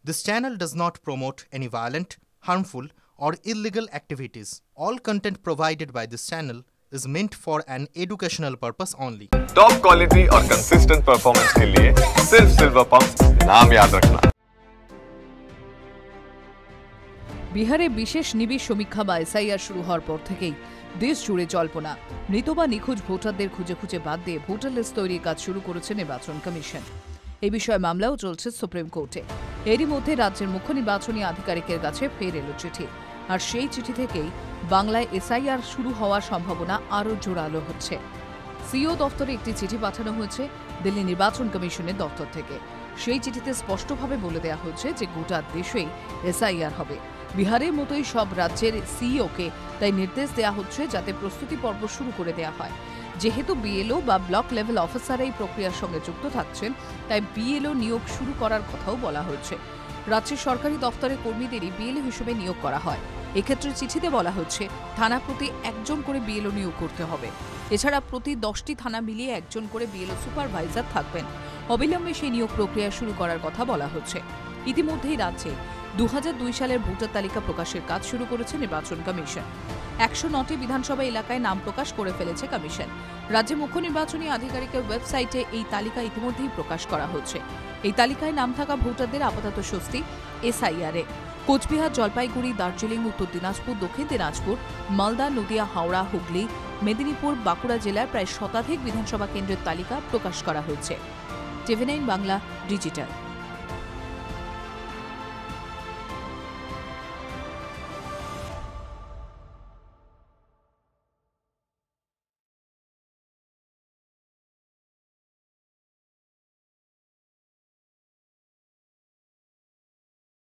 This channel does not promote any violent, harmful, or illegal activities. All content provided by this channel is meant for an educational purpose only. Top quality और consistent performance के लिए सिर्फ silver pump नाम याद रखना। বিহারে বিশেষ নিবিড় সমীক্ষা বা এসআইআর শুরু হওয়ার পর থেকেই দেশ জুড়ে জল্পনা। মৃত বা নিখোঁজ ভোটারদের খুঁজে খুঁজে বাদ দিয়ে ভোটার লিস্ট তৈরির কাজ শুরু করেছে নির্বাচন কমিশন। এই বিষয়ে মামলাও চলছে সুপ্রিম কোর্টে। এরই মধ্যে রাজ্যের মুখ্য নির্বাচনী আধিকারিকের কাছে ফের এলো চিঠি, আর সেই চিঠি থেকেই বাংলায় এসআইআর শুরু হওয়ার সম্ভাবনা আরও জোরালো হচ্ছে। সিও দফতরে একটি চিঠি পাঠানো হয়েছে দিল্লি নির্বাচন কমিশনের দফতর থেকে। সেই চিঠিতে স্পষ্টভাবে বলে দেওয়া হয়েছে যে গোটা দেশেই এসআইআর হবে। বিহারের মতোই সব রাজ্যের সিইওকে তাই নির্দেশ দেওয়া হচ্ছে যাতে প্রস্তুতি পর্ব শুরু করে দেওয়া হয়। যেহেতু বিএলও বা ব্লক লেভেল অফিসার এই প্রক্রিয়ার সঙ্গে যুক্ত থাকছেন, তাই বিএলও নিয়োগ শুরু করার কথাও বলা হয়েছে। রাজ্যের সরকারি দফতরের কর্মীদেরই বিএলও হিসেবে নিয়োগ করা হয়। এক্ষেত্রে চিঠিতে বলা হচ্ছে থানা প্রতি একজন করে বিএলও নিয়োগ করতে হবে। এছাড়া প্রতি 10টি থানা মিলিয়ে একজন করে বিএলও সুপারভাইজার থাকবেন। অবিলম্বে সেই নিয়োগ প্রক্রিয়া শুরু করার কথা বলা হচ্ছে। ইতিমধ্যেই রাজ্যে 2002 সালের ভোটার তালিকা প্রকাশের কাজ শুরু করেছে নির্বাচন কমিশন। 109টি বিধানসভা এলাকায় নাম প্রকাশ করে ফেলেছে কমিশন। রাজ্যের মুখ্য নির্বাচনী আধিকারিকের ওয়েবসাইটে এই তালিকা ইতিমধ্যেই প্রকাশ করা হচ্ছে। এই তালিকায় নাম থাকা ভোটারদের আপাতত স্বস্তি এসআইআরে। কোচবিহার, জলপাইগুড়ি, দার্জিলিং, উত্তর দিনাজপুর, দক্ষিণ দিনাজপুর, মালদা, নদিয়া, হাওড়া, হুগলি, মেদিনীপুর, বাঁকুড়া জেলার প্রায় শতাধিক বিধানসভা কেন্দ্রের তালিকা প্রকাশ করা হয়েছে। TV9 Bangla digital.